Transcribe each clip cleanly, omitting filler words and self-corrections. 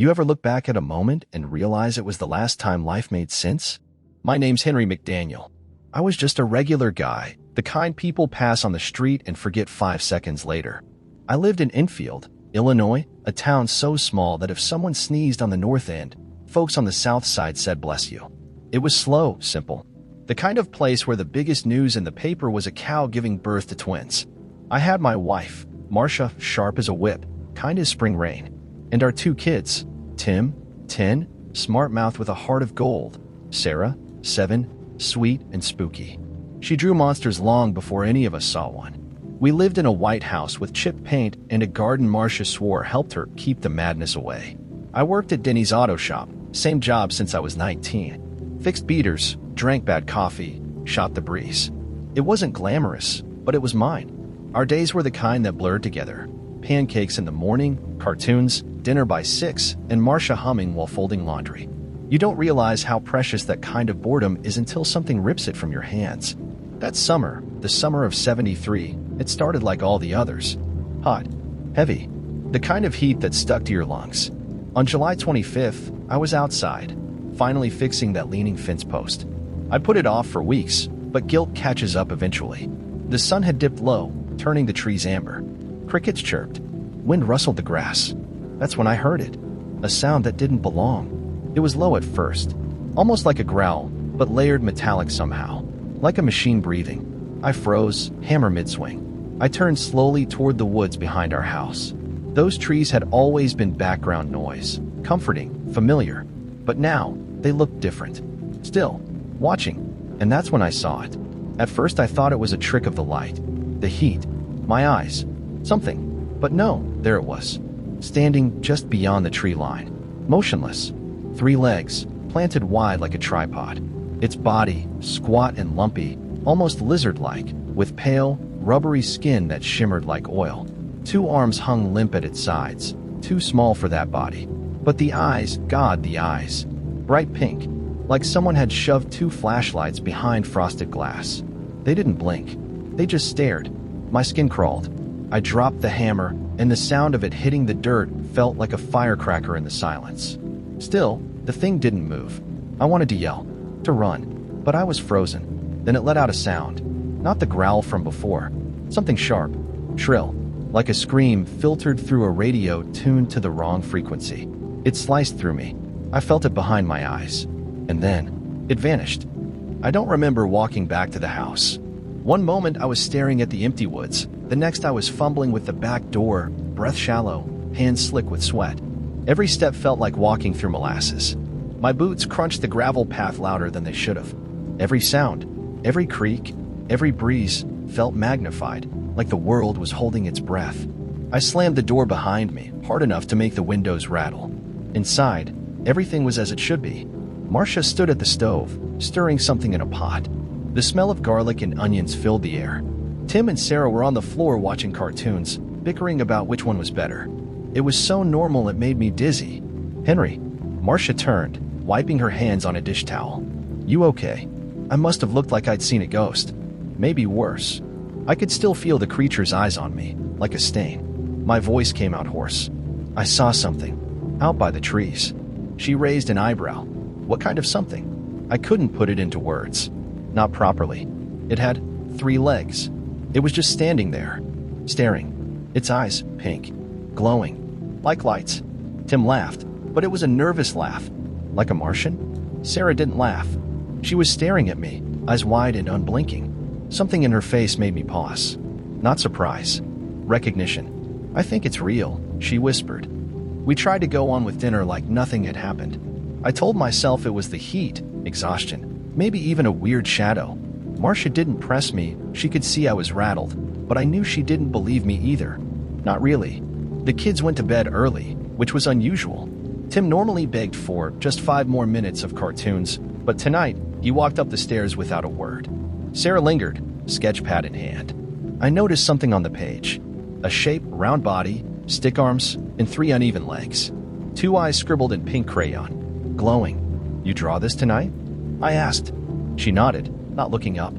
You ever look back at a moment and realize it was the last time life made sense? My name's Henry McDaniel. I was just a regular guy, the kind people pass on the street and forget 5 seconds later. I lived in Enfield, Illinois, a town so small that if someone sneezed on the north end, folks on the south side said bless you. It was slow, simple. The kind of place where the biggest news in the paper was a cow giving birth to twins. I had my wife, Marcia, sharp as a whip, kind as spring rain, and our 2 kids, Tim, 10, smart mouth with a heart of gold, Sarah, 7, sweet and spooky. She drew monsters long before any of us saw one. We lived in a white house with chipped paint and a garden Marcia swore helped her keep the madness away. I worked at Denny's auto shop, same job since I was 19. Fixed beaters, drank bad coffee, shot the breeze. It wasn't glamorous, but it was mine. Our days were the kind that blurred together. Pancakes in the morning, cartoons, dinner by 6, and Marcia humming while folding laundry. You don't realize how precious that kind of boredom is until something rips it from your hands. That summer, the summer of '73, it started like all the others. Hot, heavy, the kind of heat that stuck to your lungs. On July 25th, I was outside, finally fixing that leaning fence post. I put it off for weeks, but guilt catches up eventually. The sun had dipped low, turning the trees amber. Crickets chirped. Wind rustled the grass. That's when I heard it. A sound that didn't belong. It was low at first, almost like a growl, but layered metallic somehow, like a machine breathing. I froze, hammer mid-swing. I turned slowly toward the woods behind our house. Those trees had always been background noise, comforting, familiar, but now they looked different. Still, watching, and that's when I saw it. At first I thought it was a trick of the light, the heat, my eyes, something, but no, there it was, standing just beyond the tree line, motionless, 3 legs, planted wide like a tripod. Its body, squat and lumpy, almost lizard-like, with pale, rubbery skin that shimmered like oil. 2 arms hung limp at its sides, too small for that body. But the eyes, God, the eyes. Bright pink, like someone had shoved 2 flashlights behind frosted glass. They didn't blink. They just stared. My skin crawled. I dropped the hammer, and the sound of it hitting the dirt felt like a firecracker in the silence. Still, the thing didn't move. I wanted to yell, to run, but I was frozen. Then it let out a sound. Not the growl from before. Something sharp, shrill, like a scream filtered through a radio tuned to the wrong frequency. It sliced through me. I felt it behind my eyes. And then, it vanished. I don't remember walking back to the house. One moment I was staring at the empty woods. The next I was fumbling with the back door, breath shallow, hands slick with sweat. Every step felt like walking through molasses. My boots crunched the gravel path louder than they should have. Every sound, every creak, every breeze felt magnified, like the world was holding its breath. I slammed the door behind me, hard enough to make the windows rattle. Inside, everything was as it should be. Marcia stood at the stove, stirring something in a pot. The smell of garlic and onions filled the air. Tim and Sarah were on the floor watching cartoons, bickering about which one was better. It was so normal it made me dizzy. Henry. Marcia turned, wiping her hands on a dish towel. You okay? I must have looked like I'd seen a ghost. Maybe worse. I could still feel the creature's eyes on me, like a stain. My voice came out hoarse. I saw something, out by the trees. She raised an eyebrow. What kind of something? I couldn't put it into words. Not properly. It had 3 legs. It was just standing there, staring. Its eyes pink, glowing, like lights. Tim laughed, but it was a nervous laugh. Like a Martian? Sarah didn't laugh. She was staring at me, eyes wide and unblinking. Something in her face made me pause. Not surprise. Recognition. I think it's real, she whispered. We tried to go on with dinner like nothing had happened. I told myself it was the heat, exhaustion, maybe even a weird shadow. Marcia didn't press me. She could see I was rattled, but I knew she didn't believe me either. Not really. The kids went to bed early, which was unusual. Tim normally begged for just 5 more minutes of cartoons, but tonight he walked up the stairs without a word. Sarah lingered, sketch pad in hand. I noticed something on the page. A shape, round body, stick arms, and 3 uneven legs. 2 eyes scribbled in pink crayon, glowing. You draw this tonight? I asked. She nodded, not looking up.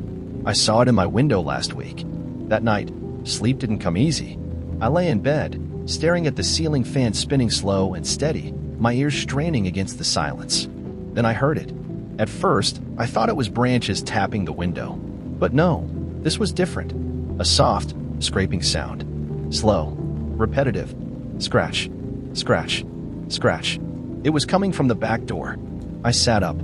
I saw it in my window last week. That night, sleep didn't come easy. I lay in bed, staring at the ceiling fan spinning slow and steady, my ears straining against the silence. Then I heard it. At first, I thought it was branches tapping the window. But no, this was different. A soft, scraping sound. Slow, repetitive. Scratch, scratch, scratch. It was coming from the back door. I sat up.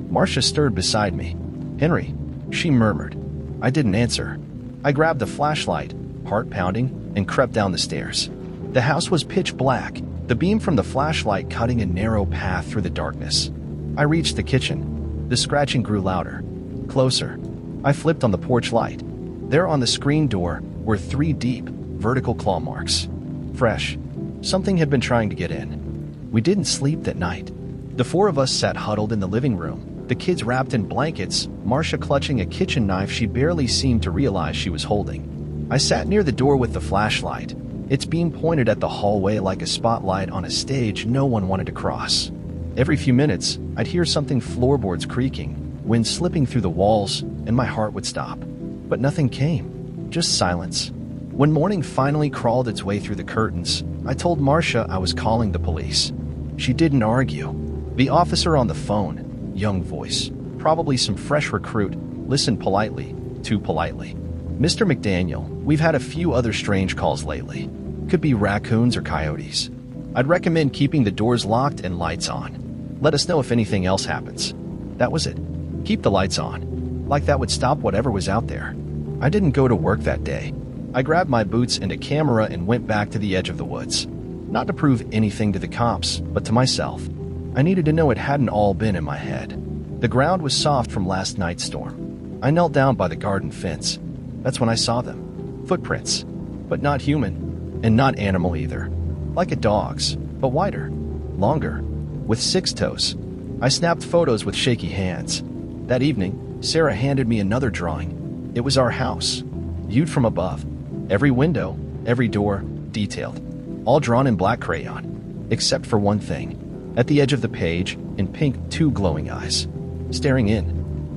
Marcia stirred beside me. "Henry," she murmured. I didn't answer. I grabbed the flashlight, heart pounding, and crept down the stairs. The house was pitch black, the beam from the flashlight cutting a narrow path through the darkness. I reached the kitchen. The scratching grew louder. Closer. I flipped on the porch light. There on the screen door were 3 deep, vertical claw marks. Fresh. Something had been trying to get in. We didn't sleep that night. The 4 of us sat huddled in the living room, the kids wrapped in blankets, Marcia clutching a kitchen knife she barely seemed to realize she was holding. I sat near the door with the flashlight, its beam pointed at the hallway like a spotlight on a stage no one wanted to cross. Every few minutes, I'd hear something floorboards creaking, wind slipping through the walls, and my heart would stop. But nothing came. Just silence. When morning finally crawled its way through the curtains, I told Marcia I was calling the police. She didn't argue. The officer on the phone, young voice, probably some fresh recruit, listened politely, too politely. "Mr. McDaniel, we've had a few other strange calls lately. Could be raccoons or coyotes. I'd recommend keeping the doors locked and lights on. Let us know if anything else happens." That was it. Keep the lights on. Like that would stop whatever was out there. I didn't go to work that day. I grabbed my boots and a camera and went back to the edge of the woods. Not to prove anything to the cops, but to myself. I needed to know it hadn't all been in my head. The ground was soft from last night's storm. I knelt down by the garden fence. That's when I saw them. Footprints. But not human. And not animal either. Like a dog's, but wider. Longer. With 6 toes. I snapped photos with shaky hands. That evening, Sarah handed me another drawing. It was our house. Viewed from above. Every window, every door, detailed. All drawn in black crayon. Except for one thing. At the edge of the page, in pink, 2 glowing eyes. Staring in.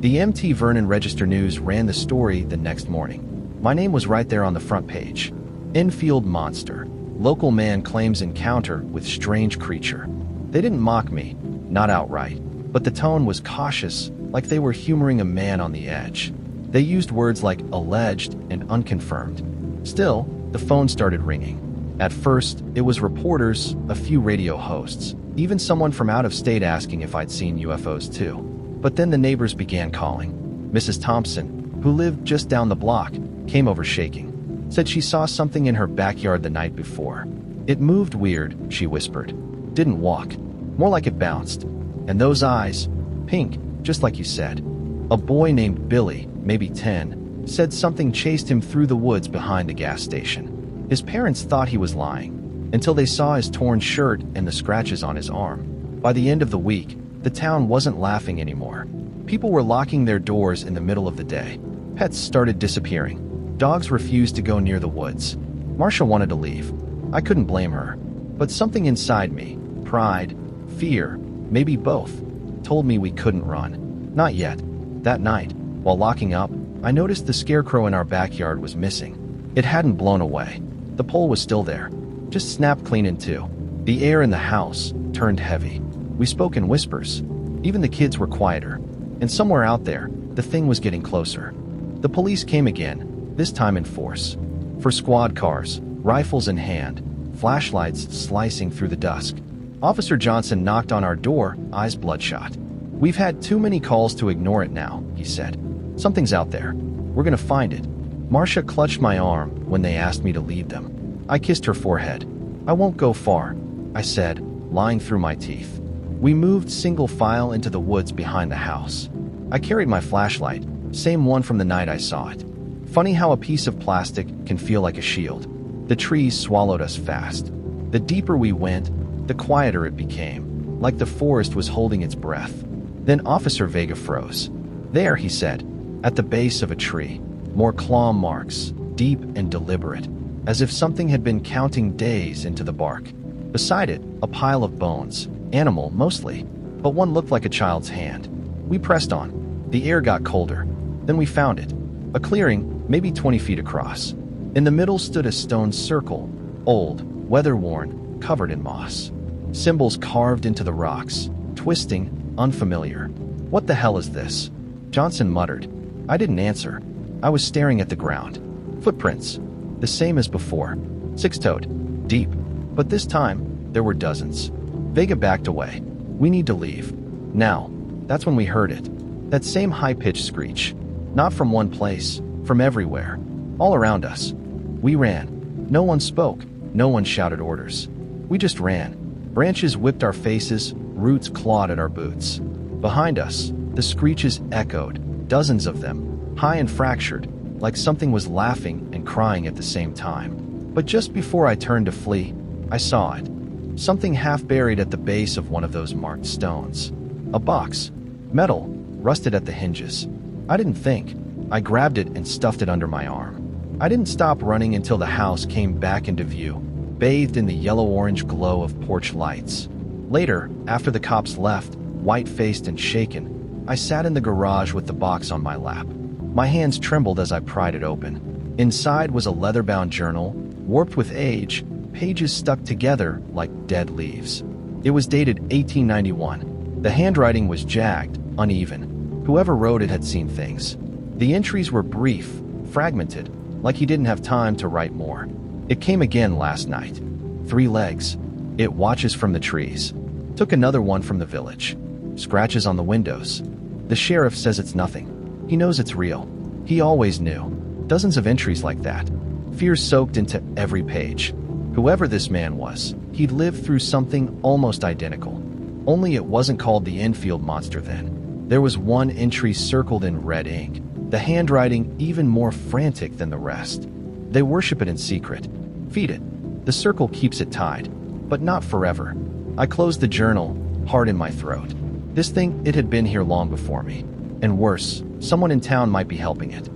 The MT Vernon Register News ran the story the next morning. My name was right there on the front page. Enfield monster. Local man claims encounter with strange creature. They didn't mock me, not outright, but the tone was cautious, like they were humoring a man on the edge. They used words like alleged and unconfirmed. Still, the phone started ringing. At first, it was reporters, a few radio hosts, even someone from out of state asking if I'd seen UFOs too. But then the neighbors began calling. Mrs. Thompson, who lived just down the block, came over shaking. Said she saw something in her backyard the night before. "It moved weird," she whispered. "Didn't walk. More like it bounced. And those eyes, pink, just like you said." A boy named Billy, maybe 10, said something chased him through the woods behind the gas station. His parents thought he was lying, until they saw his torn shirt and the scratches on his arm. By the end of the week, the town wasn't laughing anymore. People were locking their doors in the middle of the day. Pets started disappearing. Dogs refused to go near the woods. Marcia wanted to leave. I couldn't blame her. But something inside me, pride, fear, maybe both, told me we couldn't run. Not yet. That night, while locking up, I noticed the scarecrow in our backyard was missing. It hadn't blown away. The pole was still there, just snapped clean in 2. The air in the house turned heavy. We spoke in whispers. Even the kids were quieter. And somewhere out there, the thing was getting closer. The police came again, this time in force. For squad cars, rifles in hand, flashlights slicing through the dusk. Officer Johnson knocked on our door, eyes bloodshot. "We've had too many calls to ignore it now," he said. "Something's out there. We're gonna find it." Marcia clutched my arm when they asked me to leave them. I kissed her forehead. "I won't go far," I said, lying through my teeth. We moved single file into the woods behind the house. I carried my flashlight, same one from the night I saw it. Funny how a piece of plastic can feel like a shield. The trees swallowed us fast. The deeper we went, the quieter it became, like the forest was holding its breath. Then Officer Vega froze. "There," he said, at the base of a tree. More claw marks, deep and deliberate, as if something had been counting days into the bark. Beside it, a pile of bones, animal mostly, but one looked like a child's hand. We pressed on. The air got colder. Then we found it. A clearing, maybe 20 feet across. In the middle stood a stone circle, old, weather-worn, covered in moss. Symbols carved into the rocks, twisting, unfamiliar. "What the hell is this?" Johnson muttered. I didn't answer. I was staring at the ground. Footprints, the same as before, six-toed, deep. But this time, there were dozens. Vega backed away. "We need to leave. Now." That's when we heard it. That same high-pitched screech. Not from one place, from everywhere. All around us. We ran. No one spoke. No one shouted orders. We just ran. Branches whipped our faces, roots clawed at our boots. Behind us, the screeches echoed, dozens of them, high and fractured, like something was laughing and crying at the same time. But just before I turned to flee, I saw it. Something half buried at the base of one of those marked stones. A box. Metal, rusted at the hinges. I didn't think. I grabbed it and stuffed it under my arm. I didn't stop running until the house came back into view, bathed in the yellow-orange glow of porch lights. Later, after the cops left, white-faced and shaken, I sat in the garage with the box on my lap. My hands trembled as I pried it open. Inside was a leather-bound journal, warped with age, pages stuck together like dead leaves. It was dated 1891. The handwriting was jagged, uneven. Whoever wrote it had seen things. The entries were brief, fragmented, like he didn't have time to write more. It came again last night. 3 legs. It watches from the trees. Took another one from the village. Scratches on the windows. The sheriff says it's nothing. He knows it's real. He always knew. Dozens of entries like that. Fear soaked into every page. Whoever this man was, he'd lived through something almost identical. Only it wasn't called the Enfield monster then. There was one entry circled in red ink, the handwriting even more frantic than the rest. They worship it in secret. Feed it. The circle keeps it tied, but not forever. I closed the journal, heart in my throat. This thing, it had been here long before me. And worse, someone in town might be helping it.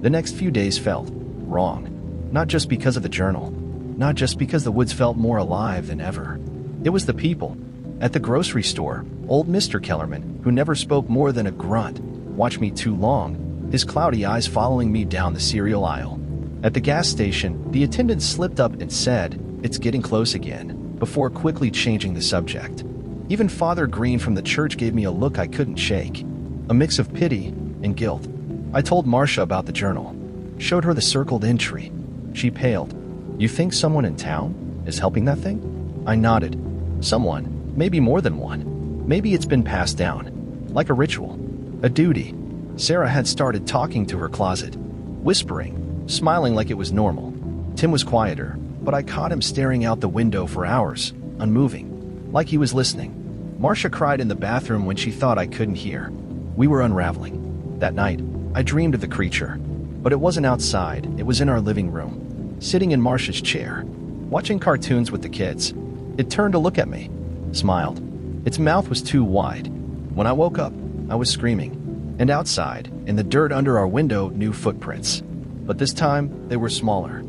The next few days felt wrong. Not just because of the journal. Not just because the woods felt more alive than ever. It was the people. At the grocery store, old Mr. Kellerman, who never spoke more than a grunt, watched me too long, his cloudy eyes following me down the cereal aisle. At the gas station, the attendant slipped up and said, "It's getting close again," before quickly changing the subject. Even Father Green from the church gave me a look I couldn't shake, a mix of pity and guilt. I told Marcia about the journal, showed her the circled entry. She paled. "You think someone in town is helping that thing?" I nodded. "Someone. Maybe more than one. Maybe it's been passed down. Like a ritual. A duty." Sarah had started talking to her closet, whispering, smiling like it was normal. Tim was quieter, but I caught him staring out the window for hours, unmoving, like he was listening. Marcia cried in the bathroom when she thought I couldn't hear. We were unraveling. That night, I dreamed of the creature. But it wasn't outside, it was in our living room, sitting in Marcia's chair, watching cartoons with the kids. It turned to look at me. Smiled. Its mouth was too wide. When I woke up, I was screaming. And outside, in the dirt under our window, new footprints. But this time, they were smaller.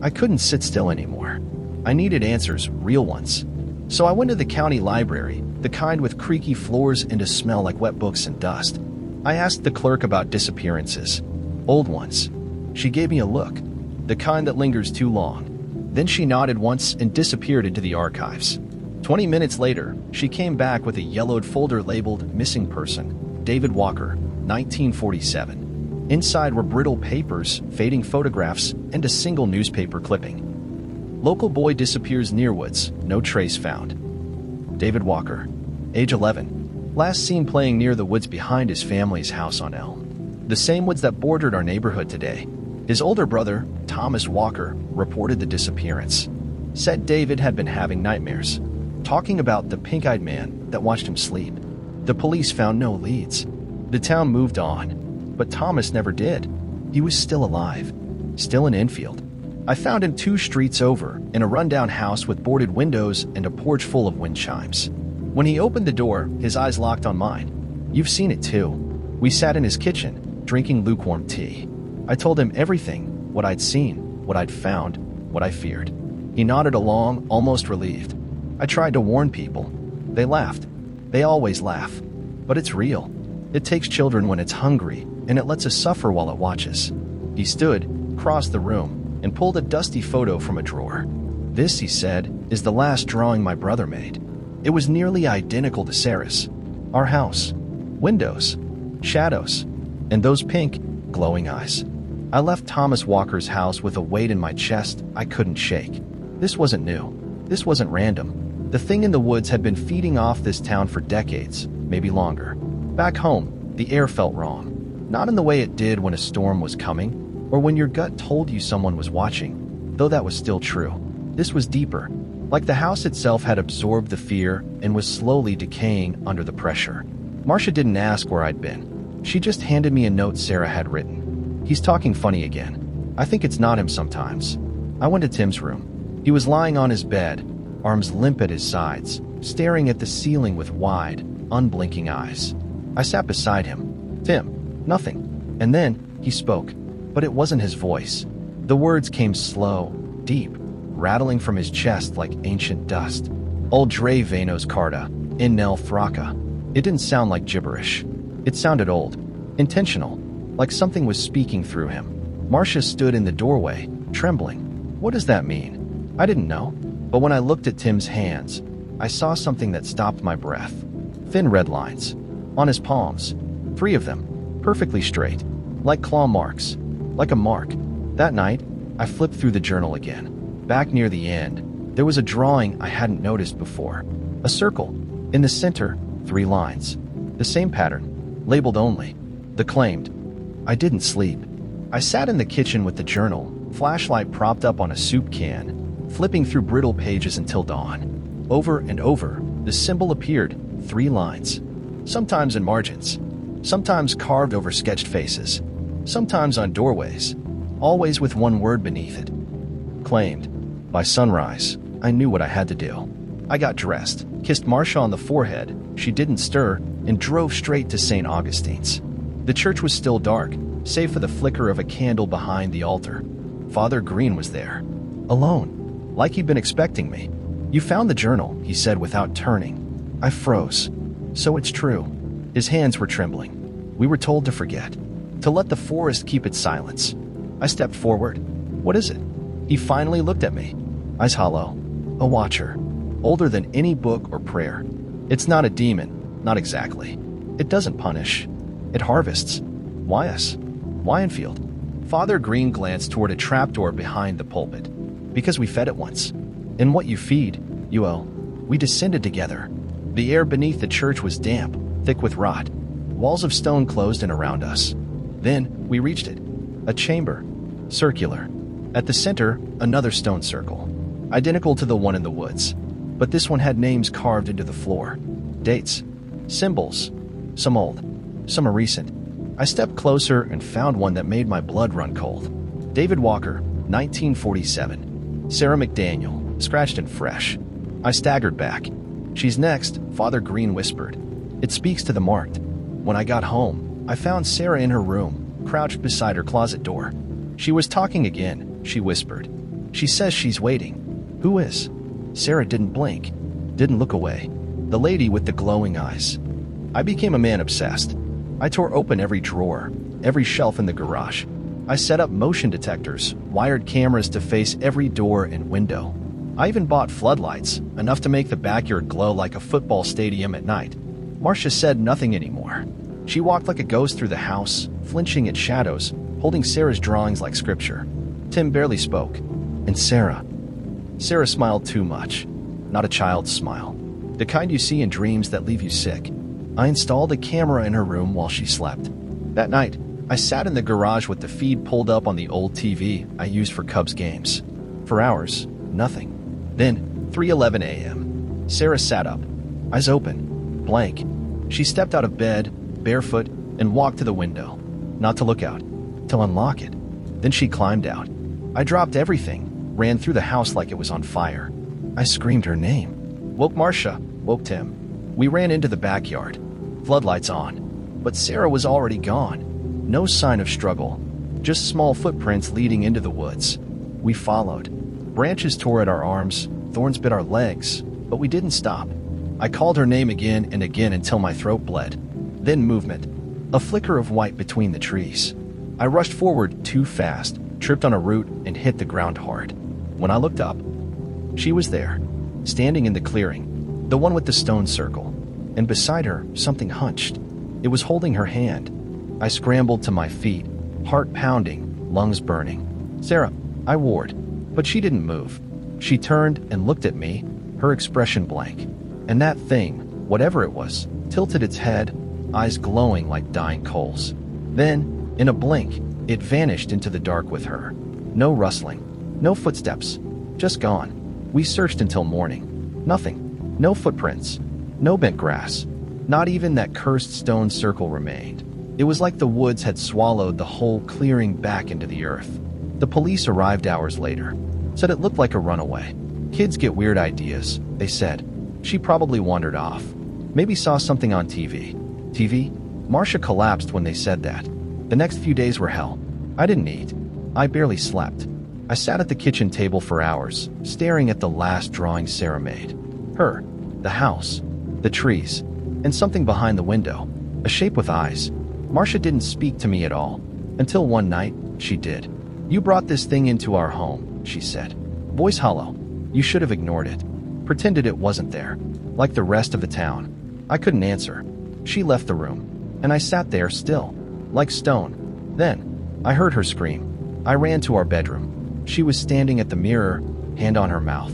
I couldn't sit still anymore. I needed answers, real ones. So I went to the county library, the kind with creaky floors and a smell like wet books and dust. I asked the clerk about disappearances. Old ones. She gave me a look. The kind that lingers too long. Then she nodded once and disappeared into the archives. 20 minutes later, she came back with a yellowed folder labeled Missing Person, David Walker, 1947. Inside were brittle papers, fading photographs, and a single newspaper clipping. Local boy disappears near woods, no trace found. David Walker, age 11, last seen playing near the woods behind his family's house on Elm. The same woods that bordered our neighborhood today. His older brother, Thomas Walker, reported the disappearance. Said David had been having nightmares, talking about the pink-eyed man that watched him sleep. The police found no leads. The town moved on, but Thomas never did. He was still alive, still in Enfield. I found him 2 streets over, in a rundown house with boarded windows and a porch full of wind chimes. When he opened the door, his eyes locked on mine. You've seen it too. We sat in his kitchen, drinking lukewarm tea. I told him everything, what I'd seen, what I'd found, what I feared. He nodded along, almost relieved. I tried to warn people. They laughed. They always laugh. But it's real. It takes children when it's hungry, and it lets us suffer while it watches. He stood, crossed the room, and pulled a dusty photo from a drawer. This, he said, is the last drawing my brother made. It was nearly identical to Sarah's. Our house, windows, shadows, and those pink, glowing eyes. I left Thomas Walker's house with a weight in my chest I couldn't shake. This wasn't new. This wasn't random. The thing in the woods had been feeding off this town for decades, maybe longer. Back home, the air felt wrong. Not in the way it did when a storm was coming, or when your gut told you someone was watching, though that was still true. This was deeper, like the house itself had absorbed the fear and was slowly decaying under the pressure. Marcia didn't ask where I'd been. She just handed me a note Sarah had written. "He's talking funny again. I think it's not him sometimes." I went to Tim's room. He was lying on his bed, arms limp at his sides, staring at the ceiling with wide, unblinking eyes. I sat beside him. "Tim, nothing." And then he spoke, but it wasn't his voice. The words came slow, deep, rattling from his chest like ancient dust. "Old Dre Vanos Carta, in Nel Thraka." It didn't sound like gibberish. It sounded old, intentional, like something was speaking through him. Marcia stood in the doorway, trembling. What does that mean? I didn't know, but when I looked at Tim's hands, I saw something that stopped my breath. Thin red lines. On his palms. 3 of them, perfectly straight, like claw marks, like a mark. That night, I flipped through the journal again. Back near the end, there was a drawing I hadn't noticed before. A circle. In the center, 3 lines. The same pattern, labeled only. The claimed. I didn't sleep. I sat in the kitchen with the journal, flashlight propped up on a soup can, flipping through brittle pages until dawn. Over and over, the symbol appeared, 3 lines. Sometimes in margins, sometimes carved over sketched faces, sometimes on doorways, always with one word beneath it. Claimed. By sunrise, I knew what I had to do. I got dressed, kissed Marcia on the forehead, she didn't stir, and drove straight to St. Augustine's. The church was still dark, save for the flicker of a candle behind the altar. Father Green was there, alone, like he'd been expecting me. "You found the journal," he said without turning. I froze. So it's true. His hands were trembling. We were told to forget, to let the forest keep its silence. I stepped forward. "What is it?" He finally looked at me, eyes hollow. "A watcher, older than any book or prayer. It's not a demon, not exactly. It doesn't punish. It harvests. Why us? Why Enfield?" Father Green glanced toward a trapdoor behind the pulpit. "Because we fed it once. And what you feed, you owe." We descended together. The air beneath the church was damp, thick with rot. Walls of stone closed in around us. Then we reached it. A chamber, circular. At the center, another stone circle, identical to the one in the woods. But this one had names carved into the floor. Dates. Symbols. Some old. Some are recent. I stepped closer and found one that made my blood run cold. David Walker, 1947. Sarah McDaniel, scratched and fresh. I staggered back. "She's next," Father Green whispered. "It speaks to the marked." When I got home, I found Sarah in her room, crouched beside her closet door. "She was talking again," she whispered. "She says she's waiting." "Who is?" Sarah didn't blink, didn't look away. The lady with the glowing eyes. I became a man obsessed. I tore open every drawer, every shelf in the garage. I set up motion detectors, wired cameras to face every door and window. I even bought floodlights, enough to make the backyard glow like a football stadium at night. Marcia said nothing anymore. She walked like a ghost through the house, flinching at shadows, holding Sarah's drawings like scripture. Tim barely spoke. And Sarah? Sarah smiled too much. Not a child's smile. The kind you see in dreams that leave you sick. I installed a camera in her room while she slept. That night, I sat in the garage with the feed pulled up on the old TV I used for Cubs games. For hours, nothing. Then, 3:11 a.m., Sarah sat up, eyes open, blank. She stepped out of bed, barefoot, and walked to the window. Not to look out, to unlock it. Then she climbed out. I dropped everything, ran through the house like it was on fire. I screamed her name. Woke Marcia, woke Tim. We ran into the backyard, floodlights on. But Sarah was already gone. No sign of struggle, just small footprints leading into the woods. We followed. Branches tore at our arms, thorns bit our legs, but we didn't stop. I called her name again and again until my throat bled. Then movement, a flicker of white between the trees. I rushed forward too fast, tripped on a root, and hit the ground hard. When I looked up, she was there, standing in the clearing, The one with the stone circle. And beside her, something hunched. It was holding her hand. I scrambled to my feet, heart pounding, lungs burning. "Sarah," I roared, but she didn't move. She turned and looked at me, her expression blank. And that thing, whatever it was, tilted its head, eyes glowing like dying coals. Then, in a blink, it vanished into the dark with her. No rustling, no footsteps, just gone. We searched until morning. Nothing. No footprints. No bent grass. Not even that cursed stone circle remained. It was like the woods had swallowed the whole clearing back into the earth. The police arrived hours later. Said it looked like a runaway. "Kids get weird ideas," they said. "She probably wandered off. Maybe saw something on TV." TV? Marcia collapsed when they said that. The next few days were hell. I didn't eat. I barely slept. I sat at the kitchen table for hours, staring at the last drawing Sarah made. Her, the house, the trees, and something behind the window, a shape with eyes. Marcia didn't speak to me at all. Until one night, she did. "You brought this thing into our home," she said. Voice hollow. "You should have ignored it. Pretended it wasn't there. Like the rest of the town." I couldn't answer. She left the room, and I sat there still, like stone. Then, I heard her scream. I ran to our bedroom. She was standing at the mirror, hand on her mouth.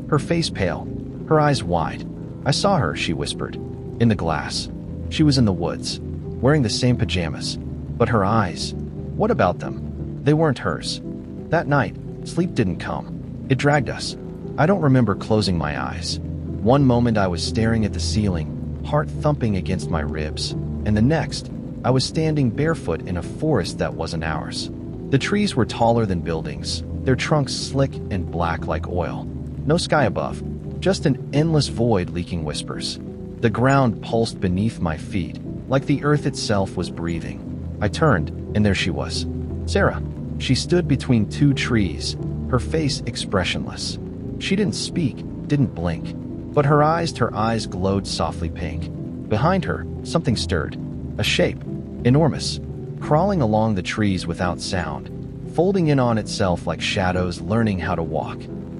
Her face pale, her eyes wide. "I saw her," she whispered. "In the glass. She was in the woods, wearing the same pajamas. But her eyes, what about them? They weren't hers." That night, sleep didn't come. It dragged us. I don't remember closing my eyes. One moment I was staring at the ceiling, heart thumping against my ribs, and the next, I was standing barefoot in a forest that wasn't ours. The trees were taller than buildings, their trunks slick and black like oil. No sky above, just an endless void leaking whispers. The ground pulsed beneath my feet, like the earth itself was breathing. I turned, and there she was. Sarah. She stood between two trees, her face expressionless. She didn't speak, didn't blink, but her eyes glowed softly pink. Behind her, something stirred. A shape, enormous, crawling along the trees without sound, folding in on itself like shadows learning how to walk.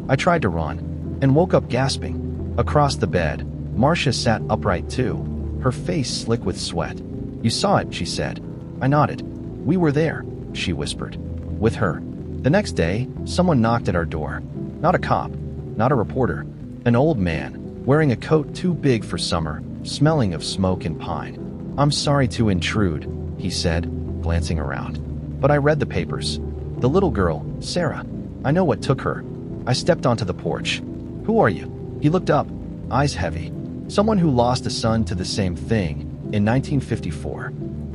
I tried to run, and woke up gasping. Across the bed, Marcia sat upright too, her face slick with sweat. "You saw it," she said. I nodded. "We were there," she whispered. "With her." The next day, someone knocked at our door. Not a cop, not a reporter. An old man, wearing a coat too big for summer, smelling of smoke and pine. "I'm sorry to intrude," he said, glancing around. "But I read the papers. The little girl, Sarah. I know what took her." I stepped onto the porch. "Who are you?" He looked up, eyes heavy. "Someone who lost a son to the same thing in 1954.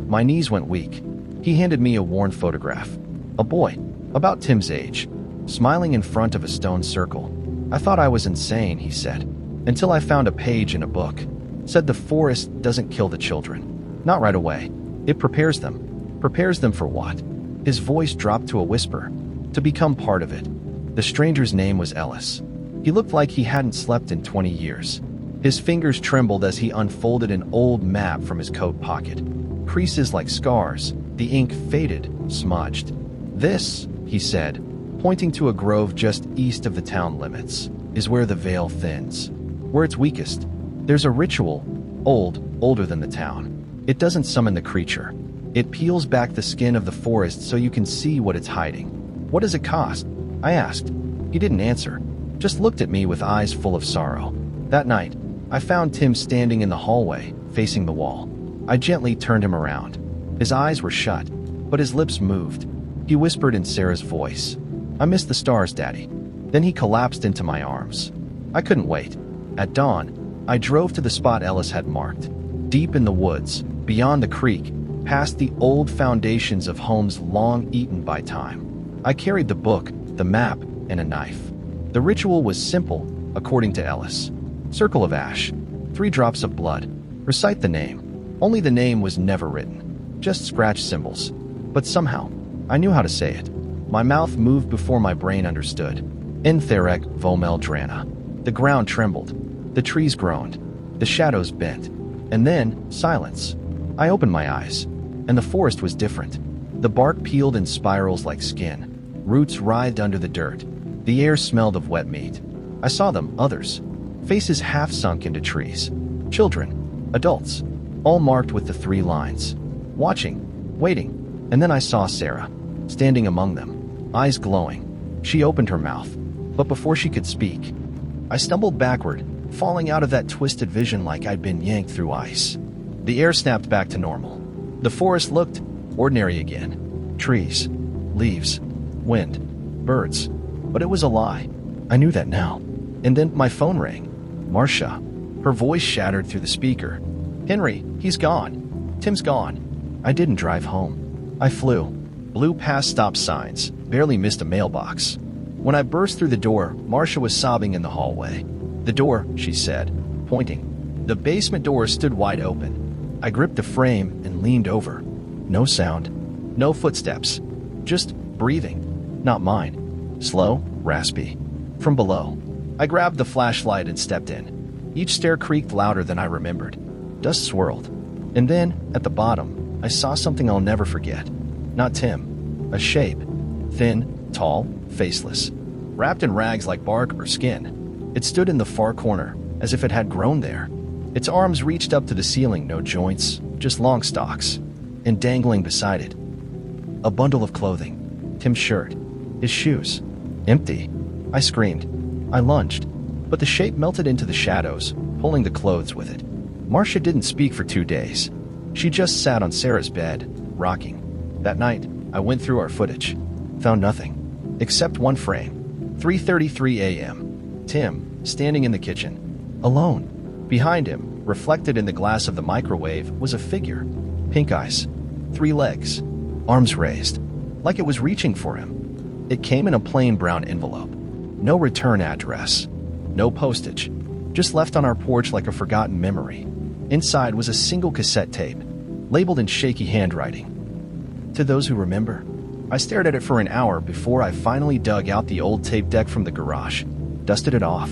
My knees went weak. He handed me a worn photograph. A boy, about Tim's age, smiling in front of a stone circle. "I thought I was insane," he said, "until I found a page in a book. Said the forest doesn't kill the children. Not right away. It prepares them. Prepares them for what?" His voice dropped to a whisper. "To become part of it." The stranger's name was Ellis. He looked like he hadn't slept in 20 years. His fingers trembled as he unfolded an old map from his coat pocket. Creases like scars, the ink faded, smudged. "This," he said, pointing to a grove just east of the town limits, "is where the veil thins. Where it's weakest. There's a ritual, older than the town. It doesn't summon the creature. It peels back the skin of the forest so you can see what it's hiding." "What does it cost?" I asked. He didn't answer, just looked at me with eyes full of sorrow. That night, I found Tim standing in the hallway, facing the wall. I gently turned him around. His eyes were shut, but his lips moved. He whispered in Sarah's voice, "I miss the stars, Daddy." Then he collapsed into my arms. I couldn't wait. At dawn, I drove to the spot Ellis had marked. Deep in the woods, beyond the creek, past the old foundations of homes long eaten by time. I carried the book, the map, and a knife. The ritual was simple, according to Ellis. Circle of ash, 3 drops of blood. Recite the name. Only the name was never written. Just scratch symbols. But somehow, I knew how to say it. My mouth moved before my brain understood. Entherek Vomel Drana. The ground trembled. The trees groaned. The shadows bent. And then, silence. I opened my eyes. And the forest was different. The bark peeled in spirals like skin. Roots writhed under the dirt. The air smelled of wet meat. I saw them, others. faces half sunk into trees. Children, adults, all marked with the 3 lines. Watching, waiting, and then I saw Sarah, standing among them, eyes glowing. She opened her mouth, but before she could speak, I stumbled backward, falling out of that twisted vision like I'd been yanked through ice. The air snapped back to normal. The forest looked ordinary again. Trees, leaves, wind, birds. But it was a lie. I knew that now. And then my phone rang. Marcia. Her voice shattered through the speaker. Henry, he's gone. Tim's gone. I didn't drive home. I flew. Blew past stop signs. Barely missed a mailbox. When I burst through the door, Marcia was sobbing in the hallway. The door, she said, pointing. The basement door stood wide open. I gripped the frame and leaned over. No sound. No footsteps. Just breathing. Not mine. Slow, raspy. From below. I grabbed the flashlight and stepped in. Each stair creaked louder than I remembered. Dust swirled. And then, at the bottom, I saw something I'll never forget. Not Tim. A shape. Thin, tall, faceless. Wrapped in rags like bark or skin. It stood in the far corner, as if it had grown there. Its arms reached up to the ceiling, no joints, just long stalks. And dangling beside it, a bundle of clothing. Tim's shirt. His shoes. Empty. I screamed. I lunged. But the shape melted into the shadows, pulling the clothes with it. Marcia didn't speak for 2 days. She just sat on Sarah's bed, rocking. That night, I went through our footage. Found nothing. Except one frame. 3:33 a.m. Tim, standing in the kitchen. Alone. Behind him, reflected in the glass of the microwave, was a figure. Pink eyes. 3 legs. Arms raised. Like it was reaching for him. It came in a plain brown envelope. No return address. No postage. Just left on our porch like a forgotten memory. Inside was a single cassette tape, labeled in shaky handwriting. To those who remember. I stared at it for an hour before I finally dug out the old tape deck from the garage, dusted it off,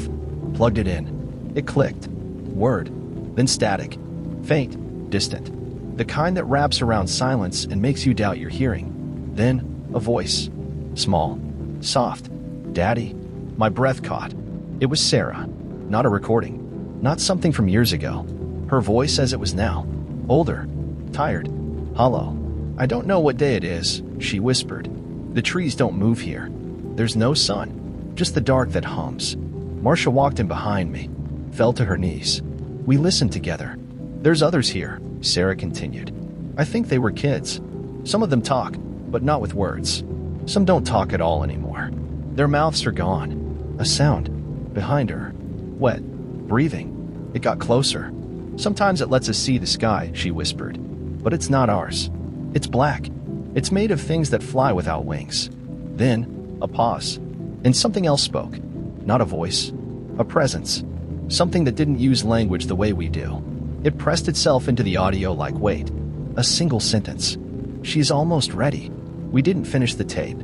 plugged it in. It clicked. Word. Then static. Faint. Distant. The kind that wraps around silence and makes you doubt your hearing. Then, a voice. Small. Soft. Daddy. My breath caught. It was Sarah. Not a recording. Not something from years ago. Her voice as it was now. Older. Tired. Hollow. I don't know what day it is, she whispered. The trees don't move here. There's no sun. Just the dark that hums. Marcia walked in behind me. Fell to her knees. We listened together. There's others here, Sarah continued. I think they were kids. Some of them talk, but not with words. Some don't talk at all anymore. Their mouths are gone. A sound. Behind her. Wet. Breathing. It got closer. Sometimes it lets us see the sky, she whispered. But it's not ours. It's black. It's made of things that fly without wings. Then, a pause. And something else spoke. Not a voice. A presence. Something that didn't use language the way we do. It pressed itself into the audio like weight. A single sentence. She's almost ready. We didn't finish the tape.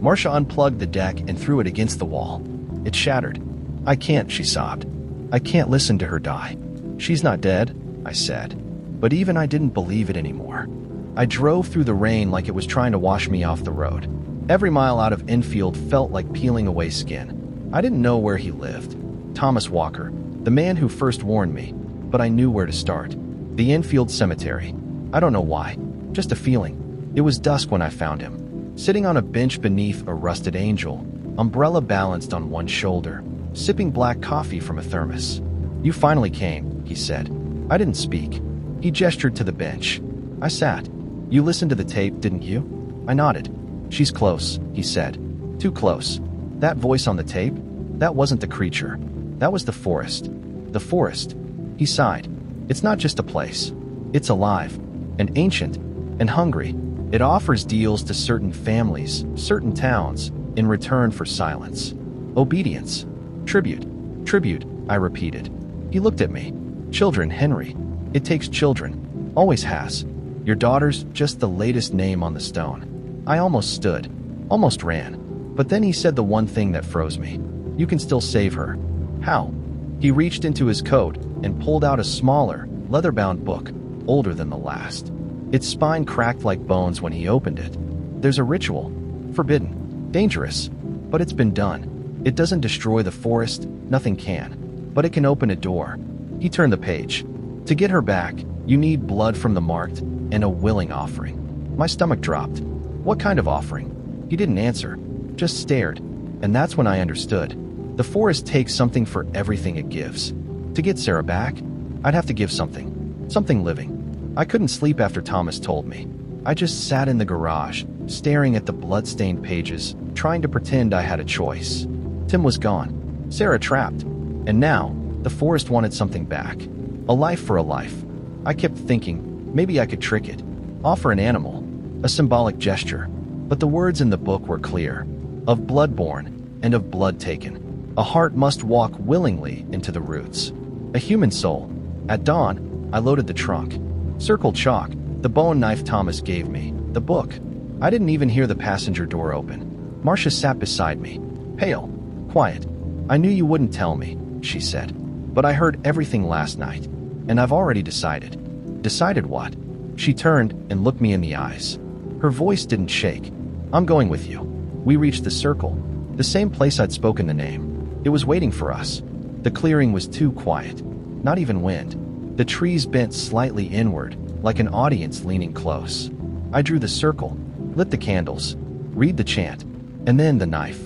Marcia unplugged the deck and threw it against the wall. It shattered. I can't, she sobbed. I can't listen to her die. She's not dead, I said. But even I didn't believe it anymore. I drove through the rain like it was trying to wash me off the road. Every mile out of Enfield felt like peeling away skin. I didn't know where he lived. Thomas Walker, the man who first warned me. But I knew where to start. The Enfield cemetery. I don't know why. Just a feeling. It was dusk when I found him. Sitting on a bench beneath a rusted angel. Umbrella balanced on one shoulder. Sipping black coffee from a thermos. You finally came, he said. I didn't speak. He gestured to the bench. I sat. You listened to the tape, didn't you? I nodded. She's close, he said. Too close. That voice on the tape? That wasn't the creature. That was the forest. The forest. He sighed. It's not just a place. It's alive. And ancient. And hungry. It offers deals to certain families, certain towns, in return for silence. Obedience. Tribute. Tribute, I repeated. He looked at me. Children, Henry. It takes children. Always has. Your daughter's just the latest name on the stone. I almost stood. Almost ran. But then he said the one thing that froze me. You can still save her. How? He reached into his coat and pulled out a smaller, leather-bound book, older than the last. Its spine cracked like bones when he opened it. There's a ritual. Forbidden. Dangerous. But it's been done. It doesn't destroy the forest. Nothing can. but it can open a door. He turned the page. To get her back, you need blood from the marked and a willing offering. My stomach dropped. What kind of offering? He didn't answer, just stared. And that's when I understood. The forest takes something for everything it gives. To get Sarah back, I'd have to give something. Something living. I couldn't sleep after Thomas told me. I just sat in the garage, staring at the blood-stained pages, trying to pretend I had a choice. Tim was gone. Sarah trapped. And now, the forest wanted something back. A life for a life. I kept thinking, maybe I could trick it. Offer an animal. A symbolic gesture. But the words in the book were clear. Of blood born, and of blood taken. A heart must walk willingly into the roots. A human soul. At dawn, I loaded the trunk. Circled chalk, the bone knife Thomas gave me, the book. I didn't even hear the passenger door open. Marcia sat beside me. Pale. Quiet. I knew you wouldn't tell me, she said. But I heard everything last night. And I've already decided. Decided what? She turned and looked me in the eyes. Her voice didn't shake. I'm going with you. We reached the circle, the same place I'd spoken the name. It was waiting for us. The clearing was too quiet. Not even wind. The trees bent slightly inward, like an audience leaning close. I drew the circle, lit the candles, read the chant, and then the knife.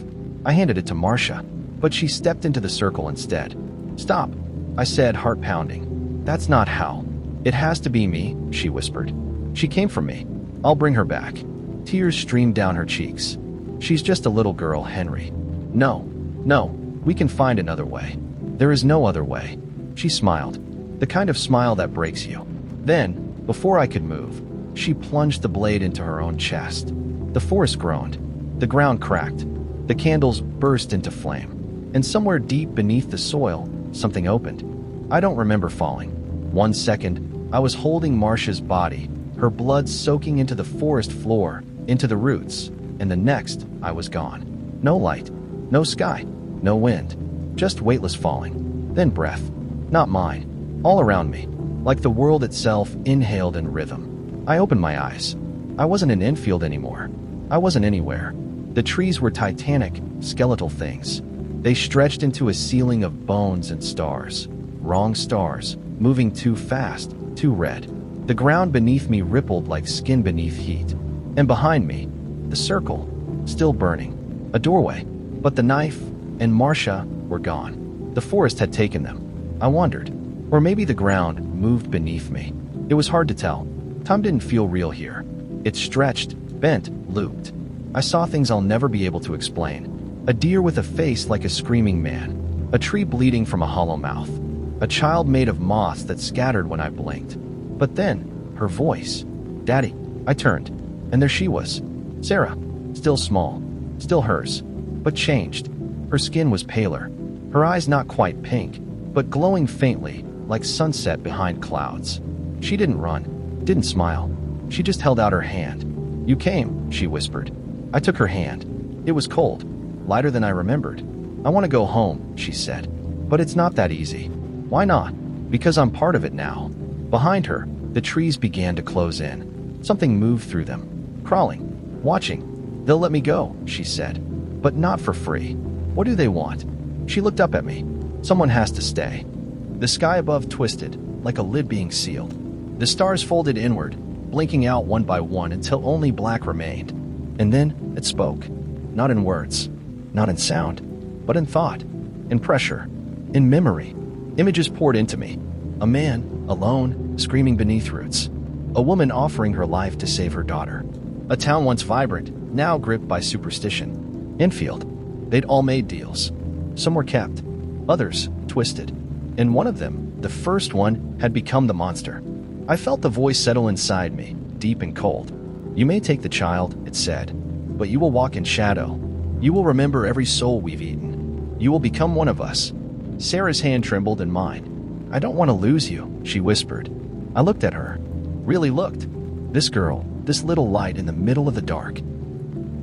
I handed it to Marcia, but she stepped into the circle instead. Stop, I said, heart pounding. That's not how. It has to be me, she whispered. She came for me. I'll bring her back. Tears streamed down her cheeks. She's just a little girl, Henry. No, we can find another way. There is no other way. She smiled, the kind of smile that breaks you. Then, before I could move, she plunged the blade into her own chest. The forest groaned. The ground cracked. The candles burst into flame. And somewhere deep beneath the soil, something opened. I don't remember falling. 1 second, I was holding Marcia's body, her blood soaking into the forest floor, into the roots, and the next, I was gone. No light, no sky, no wind, just weightless falling. Then breath, not mine, all around me, like the world itself inhaled in rhythm. I opened my eyes. I wasn't in Enfield anymore. I wasn't anywhere. The trees were titanic, skeletal things. They stretched into a ceiling of bones and stars. Wrong stars, moving too fast, too red. The ground beneath me rippled like skin beneath heat. And behind me, the circle, still burning. A doorway, but the knife and Marcia were gone. The forest had taken them. I wondered, or maybe the ground moved beneath me. It was hard to tell. Time didn't feel real here. It stretched, bent, looped. I saw things I'll never be able to explain. A deer with a face like a screaming man. A tree bleeding from a hollow mouth. A child made of moths that scattered when I blinked. But then, her voice. Daddy. I turned, and there she was. Sarah. Still small. Still hers. But changed. Her skin was paler. Her eyes not quite pink, but glowing faintly, like sunset behind clouds. She didn't run. Didn't smile. She just held out her hand. You came, she whispered. I took her hand. It was cold. Lighter than I remembered. I want to go home, she said. But it's not that easy. Why not? Because I'm part of it now. Behind her, the trees began to close in. Something moved through them. Crawling. Watching. They'll let me go, she said. But not for free. What do they want? She looked up at me. Someone has to stay. The sky above twisted, like a lid being sealed. The stars folded inward, blinking out one by one until only black remained. And then it spoke. Not in words. Not in sound. But in thought. In pressure. In memory. Images poured into me. A man, alone, screaming beneath roots. A woman offering her life to save her daughter. A town once vibrant, now gripped by superstition. Enfield. They'd all made deals. Some were kept. Others, twisted. And one of them, the first one, had become the monster. I felt the voice settle inside me, deep and cold. You may take the child, it said, but you will walk in shadow. You will remember every soul we've eaten. You will become one of us. Sarah's hand trembled in mine. I don't want to lose you, she whispered. I looked at her. Really looked. This girl, this little light in the middle of the dark.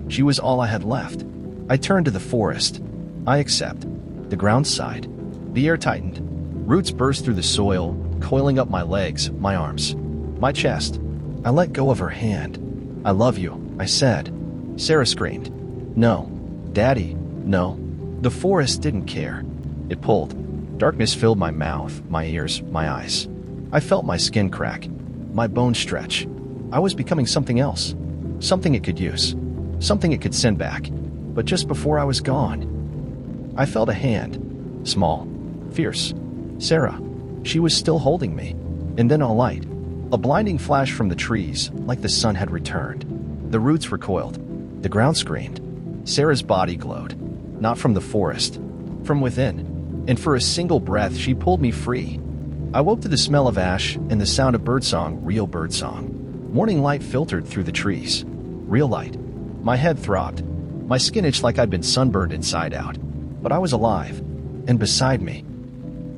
She was all I had left. I turned to the forest. I accept. The ground sighed. The air tightened. Roots burst through the soil, coiling up my legs, my arms, my chest. I let go of her hand. I love you, I said. Sarah screamed. No. Daddy, no. The forest didn't care. It pulled. Darkness filled my mouth, my ears, my eyes. I felt my skin crack, my bones stretch. I was becoming something else, something it could use, something it could send back. But just before I was gone, I felt a hand, small, fierce. Sarah. She was still holding me. And then a light, a blinding flash from the trees, like the sun had returned. The roots recoiled. The ground screamed. Sarah's body glowed, not from the forest, from within. And for a single breath, she pulled me free. I woke to the smell of ash and the sound of birdsong, real birdsong. Morning light filtered through the trees. Real light. My head throbbed. My skin itched like I'd been sunburned inside out. But I was alive. And beside me,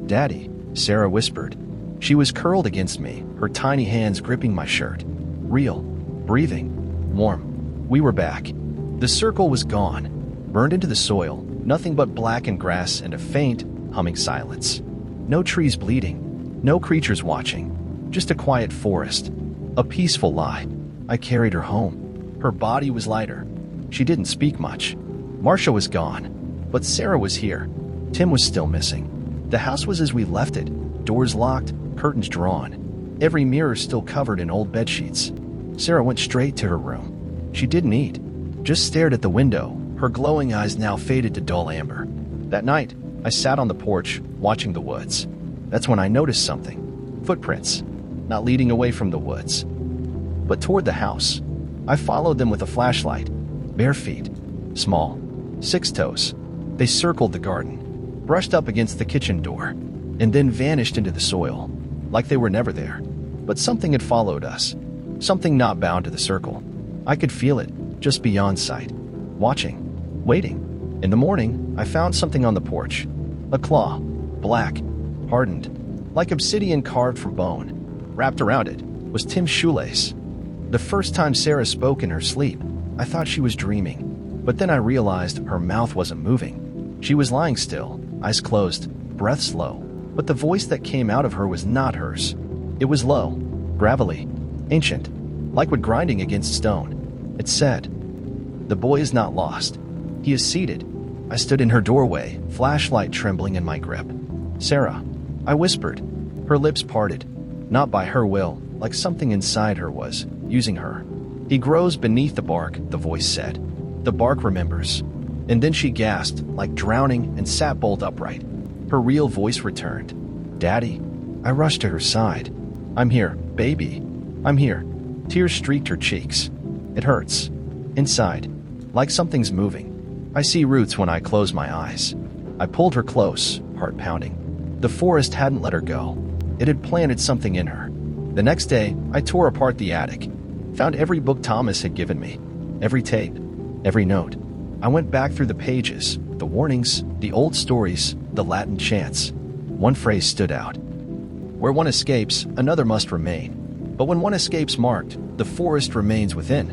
Daddy, Sarah whispered. She was curled against me, her tiny hands gripping my shirt. Real, breathing, warm. We were back. The circle was gone, burned into the soil, nothing but blackened grass and a faint, humming silence. No trees bleeding, no creatures watching, just a quiet forest. A peaceful lie. I carried her home. Her body was lighter. She didn't speak much. Marcia was gone, but Sarah was here. Tim was still missing. The house was as we left it, doors locked, curtains drawn, every mirror still covered in old bedsheets. Sarah went straight to her room. She didn't eat, just stared at the window, her glowing eyes now faded to dull amber. That night, I sat on the porch, watching the woods. That's when I noticed something. Footprints, not leading away from the woods, but toward the house. I followed them with a flashlight. Bare feet, small, 6 toes. They circled the garden, brushed up against the kitchen door, and then vanished into the soil, like they were never there. But something had followed us, something not bound to the circle. I could feel it, just beyond sight, watching, waiting. In the morning, I found something on the porch. A claw, black, hardened, like obsidian carved from bone. Wrapped around it was Tim's shoelace. The first time Sarah spoke in her sleep, I thought she was dreaming. But then I realized her mouth wasn't moving. She was lying still, eyes closed, breath slow, but the voice that came out of her was not hers. It was low, gravelly, ancient, like wood grinding against stone. It said, "The boy is not lost. He is seated." I stood in her doorway, flashlight trembling in my grip. "Sarah," I whispered. Her lips parted, not by her will, like something inside her was using her. "He grows beneath the bark," the voice said. "The bark remembers." And then she gasped, like drowning, and sat bolt upright. Her real voice returned. "Daddy." I rushed to her side. "I'm here, baby. I'm here." Tears streaked her cheeks. "It hurts. Inside. Like something's moving. I see roots when I close my eyes." I pulled her close, heart pounding. The forest hadn't let her go. It had planted something in her. The next day, I tore apart the attic. Found every book Thomas had given me. Every tape. Every note. I went back through the pages, the warnings, the old stories, the Latin chants. One phrase stood out. "Where one escapes, another must remain. But when one escapes marked, the forest remains within."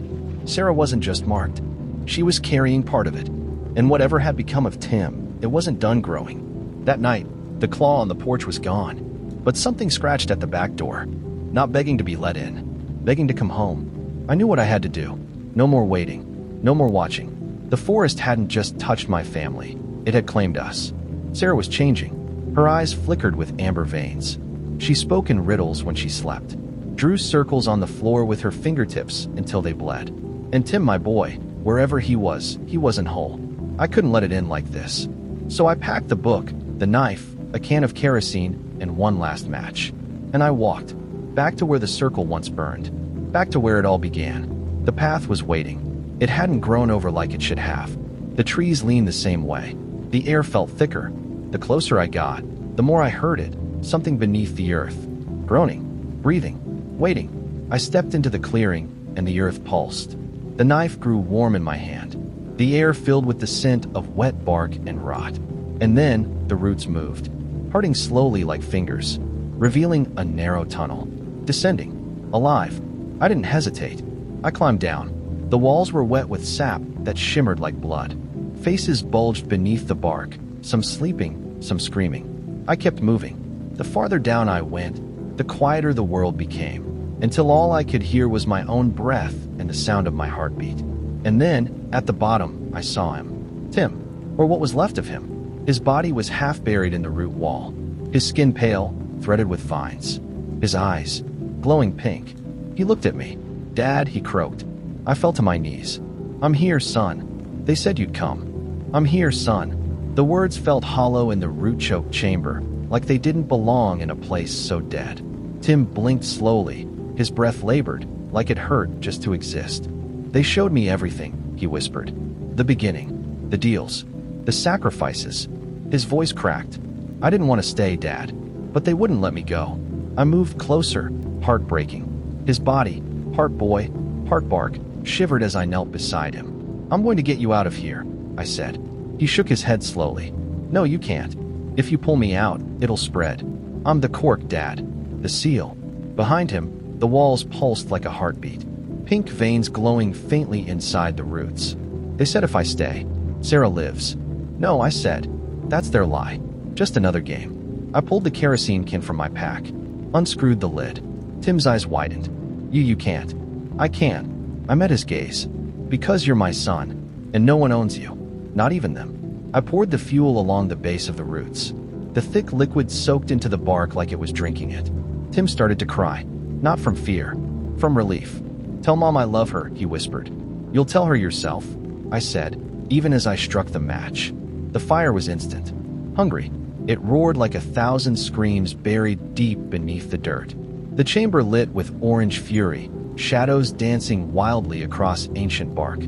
Sarah wasn't just marked. She was carrying part of it. And whatever had become of Tim, it wasn't done growing. That night, the claw on the porch was gone. But something scratched at the back door. Not begging to be let in. Begging to come home. I knew what I had to do. No more waiting. No more watching. The forest hadn't just touched my family. It had claimed us. Sarah was changing. Her eyes flickered with amber veins. She spoke in riddles when she slept. Drew circles on the floor with her fingertips until they bled. And Tim, my boy, wherever he wasn't whole. I couldn't let it end like this. So I packed the book, the knife, a can of kerosene, and one last match. And I walked, back to where the circle once burned. Back to where it all began. The path was waiting. It hadn't grown over like it should have. The trees leaned the same way. The air felt thicker. The closer I got, the more I heard it, something beneath the earth. Groaning, breathing, waiting. I stepped into the clearing, and the earth pulsed. The knife grew warm in my hand. The air filled with the scent of wet bark and rot. And then the roots moved, parting slowly like fingers, revealing a narrow tunnel. Descending, alive. I didn't hesitate. I climbed down. The walls were wet with sap that shimmered like blood. Faces bulged beneath the bark, some sleeping, some screaming. I kept moving. The farther down I went, the quieter the world became, until all I could hear was my own breath and the sound of my heartbeat. And then, at the bottom, I saw him. Tim, or what was left of him. His body was half buried in the root wall, his skin pale, threaded with vines. His eyes, glowing pink. He looked at me. "Dad," he croaked. I fell to my knees. "I'm here, son. They said you'd come. I'm here, son." The words felt hollow in the root-choked chamber, like they didn't belong in a place so dead. Tim blinked slowly, his breath labored, like it hurt just to exist. "They showed me everything," he whispered. "The beginning, the deals, the sacrifices." His voice cracked. "I didn't want to stay, Dad, but they wouldn't let me go." I moved closer, heartbreaking. His body, part boy, part bark, shivered as I knelt beside him. "I'm going to get you out of here," I said. He shook his head slowly. "No, you can't. If you pull me out, it'll spread. I'm the cork, Dad. The seal." Behind him, the walls pulsed like a heartbeat, pink veins glowing faintly inside the roots. "They said if I stay, Sarah lives." "No," I said. "That's their lie. Just another game." I pulled the kerosene can from my pack, unscrewed the lid. Tim's eyes widened. You can't." "I can." I met his gaze. "Because you're my son, and no one owns you. Not even them." I poured the fuel along the base of the roots. The thick liquid soaked into the bark like it was drinking it. Tim started to cry. Not from fear, from relief. "Tell Mom I love her," he whispered. "You'll tell her yourself," I said, even as I struck the match. The fire was instant. Hungry. It roared like 1,000 screams buried deep beneath the dirt. The chamber lit with orange fury, shadows dancing wildly across ancient bark.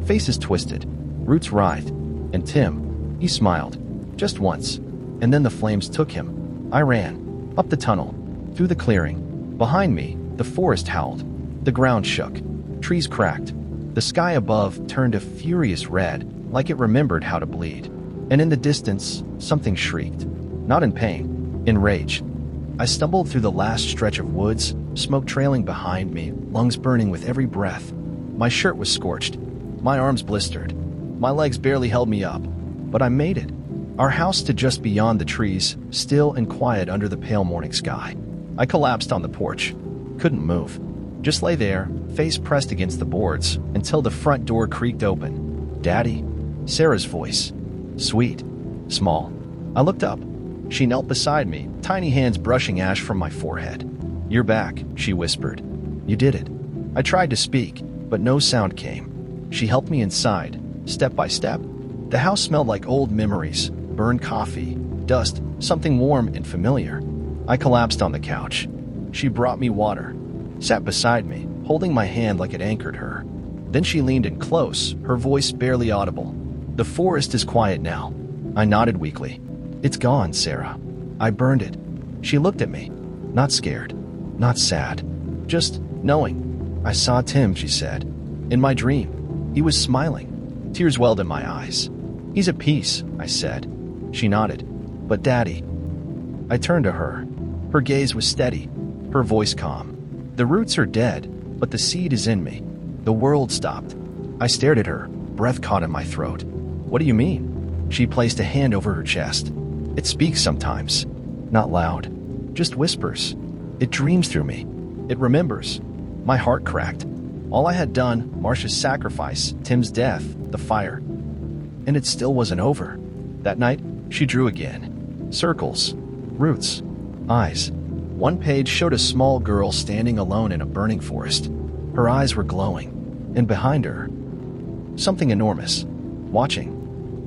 Faces twisted, roots writhed, and Tim, he smiled. Just once. And then the flames took him. I ran. Up the tunnel. Through the clearing. Behind me, the forest howled. The ground shook. Trees cracked. The sky above turned a furious red, like it remembered how to bleed. And in the distance, something shrieked. Not in pain, in rage. I stumbled through the last stretch of woods, smoke trailing behind me, lungs burning with every breath. My shirt was scorched. My arms blistered. My legs barely held me up. But I made it. Our house stood just beyond the trees, still and quiet under the pale morning sky. I collapsed on the porch. Couldn't move. Just lay there, face pressed against the boards, until the front door creaked open. "Daddy?" Sarah's voice. Sweet. Small. I looked up. She knelt beside me, tiny hands brushing ash from my forehead. "You're back," she whispered. "You did it." I tried to speak, but no sound came. She helped me inside, step by step. The house smelled like old memories, burned coffee, dust, something warm and familiar. I collapsed on the couch. She brought me water, sat beside me, holding my hand like it anchored her. Then she leaned in close, her voice barely audible. "The forest is quiet now." I nodded weakly. "It's gone, Sarah. I burned it." She looked at me, not scared, not sad, just knowing. "I saw Tim," she said. "In my dream." He was smiling. Tears welled in my eyes. "He's at peace," I said. She nodded. "But Daddy." I turned to her. Her gaze was steady, her voice calm. "The roots are dead, but the seed is in me." The world stopped. I stared at her, breath caught in my throat. "What do you mean?" She placed a hand over her chest. "It speaks sometimes. Not loud. Just whispers. It dreams through me. It remembers." My heart cracked. All I had done, Marcia's sacrifice, Tim's death, the fire. And it still wasn't over. That night, she drew again. Circles. Roots. Eyes. One page showed a small girl standing alone in a burning forest. Her eyes were glowing. And behind her, something enormous. Watching.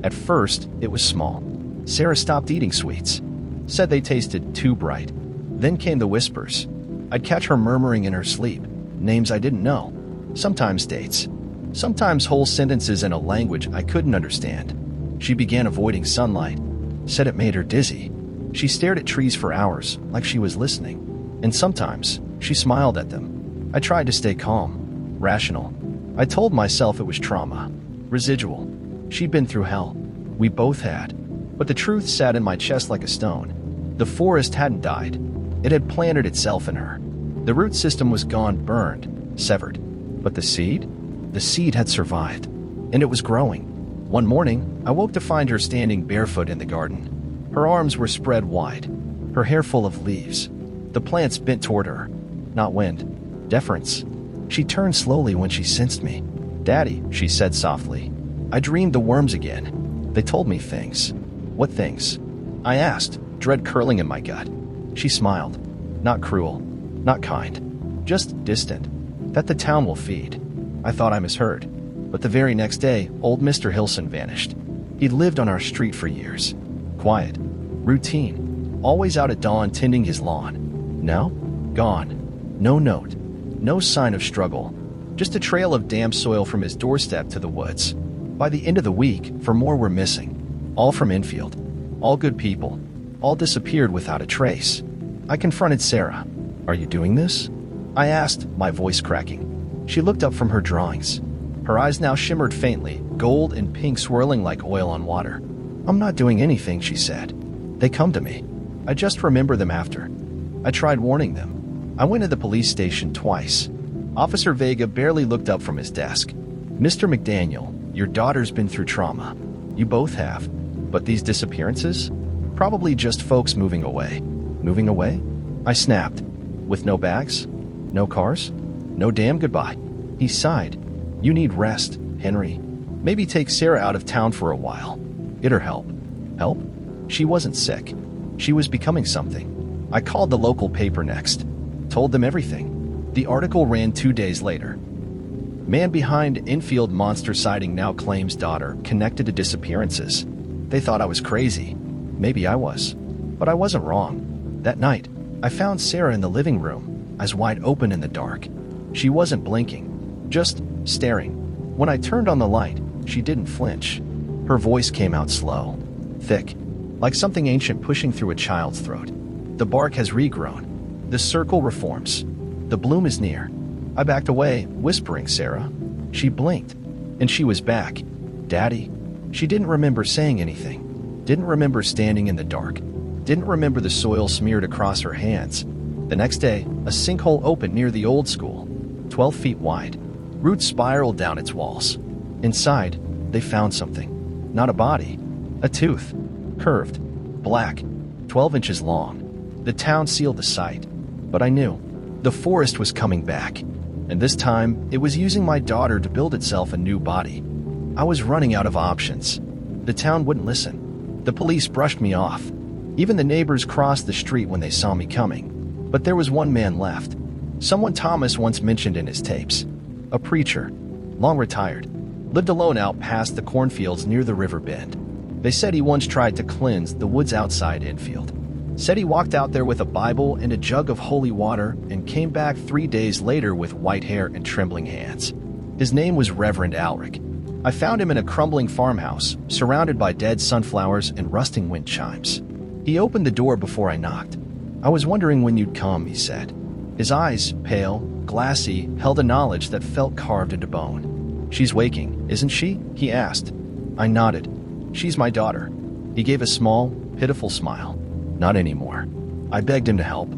At first, it was small. Sarah stopped eating sweets. Said they tasted too bright. Then came the whispers. I'd catch her murmuring in her sleep. Names I didn't know. Sometimes dates. Sometimes whole sentences in a language I couldn't understand. She began avoiding sunlight. Said it made her dizzy. She stared at trees for hours, like she was listening. And sometimes, she smiled at them. I tried to stay calm. Rational. I told myself it was trauma. Residual. She'd been through hell. We both had. But the truth sat in my chest like a stone. The forest hadn't died. It had planted itself in her. The root system was gone, burned, severed. But the seed? The seed had survived. And it was growing. One morning, I woke to find her standing barefoot in the garden. Her arms were spread wide, her hair full of leaves. The plants bent toward her. Not wind. Deference. She turned slowly when she sensed me. "Daddy," she said softly. I dreamed the worms again. They told me things. What things? I asked, dread curling in my gut. She smiled. Not cruel, not kind, just distant. That the town will feed. I thought I misheard. But the very next day, old Mr. Hilson vanished. He'd lived on our street for years. Quiet, routine, always out at dawn tending his lawn. Now, gone. No note, no sign of struggle. Just a trail of damp soil from his doorstep to the woods. By the end of the week, 4 more were missing. All from Enfield. All good people. All disappeared without a trace. I confronted Sarah. Are you doing this? I asked, my voice cracking. She looked up from her drawings. Her eyes now shimmered faintly, gold and pink swirling like oil on water. I'm not doing anything, she said. They come to me. I just remember them after. I tried warning them. I went to the police station twice. Officer Vega barely looked up from his desk. Mr. McDaniel, your daughter's been through trauma. You both have. But these disappearances? Probably just folks moving away. Moving away? I snapped. With no bags? No cars? No damn goodbye. He sighed. You need rest, Henry. Maybe take Sarah out of town for a while. It'll help. Help? She wasn't sick. She was becoming something. I called the local paper next. Told them everything. The article ran 2 days later. Man behind Enfield monster sighting now claims daughter connected to disappearances. They thought I was crazy. Maybe I was. But I wasn't wrong. That night, I found Sarah in the living room, eyes wide open in the dark. She wasn't blinking, just staring. When I turned on the light, she didn't flinch. Her voice came out slow, thick, like something ancient pushing through a child's throat. The bark has regrown. The circle reforms. The bloom is near. I backed away, whispering, Sarah. She blinked, and she was back. Daddy. She didn't remember saying anything. Didn't remember standing in the dark. Didn't remember the soil smeared across her hands. The next day, a sinkhole opened near the old school, 12 feet wide. Roots spiraled down its walls. Inside, they found something. Not a body. A tooth. Curved. Black. 12 inches long. The town sealed the site. But I knew. The forest was coming back. And this time, it was using my daughter to build itself a new body. I was running out of options. The town wouldn't listen. The police brushed me off. Even the neighbors crossed the street when they saw me coming. But there was one man left. Someone Thomas once mentioned in his tapes. A preacher. Long retired. Lived alone out past the cornfields near the river bend. They said he once tried to cleanse the woods outside Enfield. Said he walked out there with a Bible and a jug of holy water and came back 3 days later with white hair and trembling hands. His name was Reverend Alric. I found him in a crumbling farmhouse, surrounded by dead sunflowers and rusting wind chimes. He opened the door before I knocked. I was wondering when you'd come, he said. His eyes, pale, glassy, held a knowledge that felt carved into bone. She's waking, isn't she? He asked. I nodded. She's my daughter. He gave a small, pitiful smile. Not anymore. I begged him to help,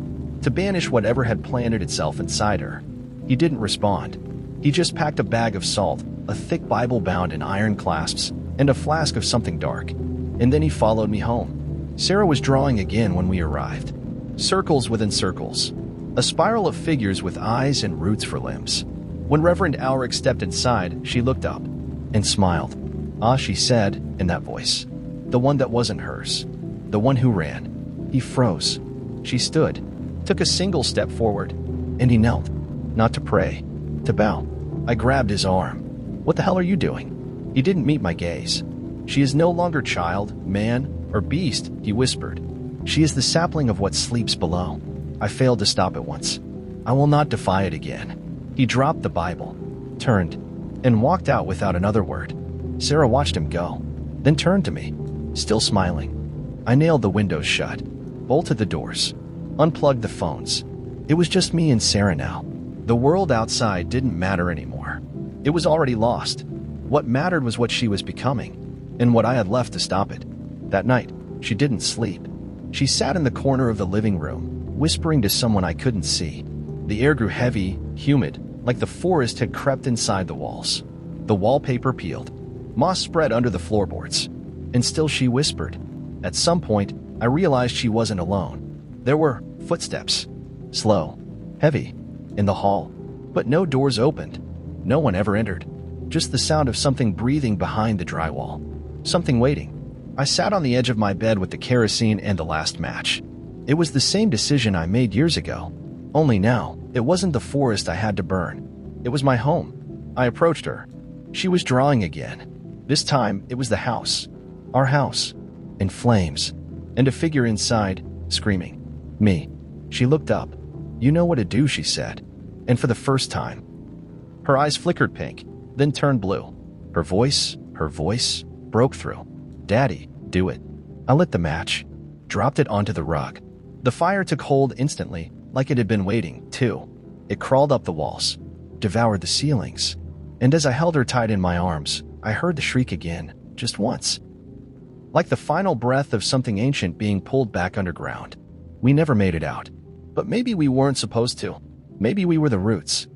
to banish whatever had planted itself inside her. He didn't respond. He just packed a bag of salt, a thick Bible bound in iron clasps, and a flask of something dark. And then he followed me home. Sarah was drawing again when we arrived. Circles within circles. A spiral of figures with eyes and roots for limbs. When Reverend Alric stepped inside, she looked up and smiled. Ah, she said, in that voice. The one that wasn't hers. The one who ran. He froze. She stood, took a single step forward, and he knelt. Not to pray, to bow. I grabbed his arm. What the hell are you doing? He didn't meet my gaze. She is no longer child, man, or beast, he whispered. She is the sapling of what sleeps below. I failed to stop at once. I will not defy it again. He dropped the Bible, turned, and walked out without another word. Sarah watched him go, then turned to me, still smiling. I nailed the windows shut, bolted the doors, unplugged the phones. It was just me and Sarah now. The world outside didn't matter anymore. It was already lost. What mattered was what she was becoming, and what I had left to stop it. That night, she didn't sleep. She sat in the corner of the living room, whispering to someone I couldn't see. The air grew heavy, humid, like the forest had crept inside the walls. The wallpaper peeled. Moss spread under the floorboards. And still she whispered. At some point, I realized she wasn't alone. There were footsteps. Slow, heavy, in the hall. But no doors opened. No one ever entered. Just the sound of something breathing behind the drywall. Something waiting. I sat on the edge of my bed with the kerosene and the last match. It was the same decision I made years ago. Only now, it wasn't the forest I had to burn. It was my home. I approached her. She was drawing again. This time, it was the house. Our house. In flames. And a figure inside, screaming. Me. She looked up. "You know what to do," she said. And for the first time. Her eyes flickered pink, then turned blue. Her voice broke through. "Daddy, do it." I lit the match, dropped it onto the rug. The fire took hold instantly, like it had been waiting, too. It crawled up the walls, devoured the ceilings. And as I held her tight in my arms, I heard the shriek again, just once. Like the final breath of something ancient being pulled back underground. We never made it out. But maybe we weren't supposed to. Maybe we were the roots.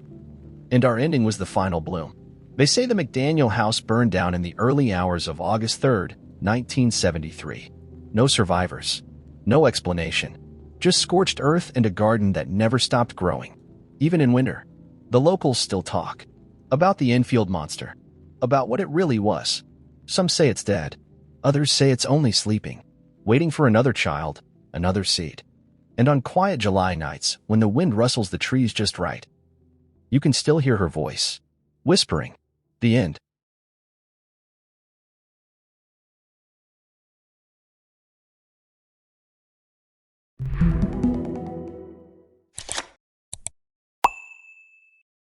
And our ending was the final bloom. They say the McDaniel house burned down in the early hours of August 3rd, 1973. No survivors. No explanation. Just scorched earth and a garden that never stopped growing. Even in winter. The locals still talk. About the Enfield monster. About what it really was. Some say it's dead. Others say it's only sleeping. Waiting for another child, another seed. And on quiet July nights, when the wind rustles the trees just right, you can still hear her voice. Whispering. The end.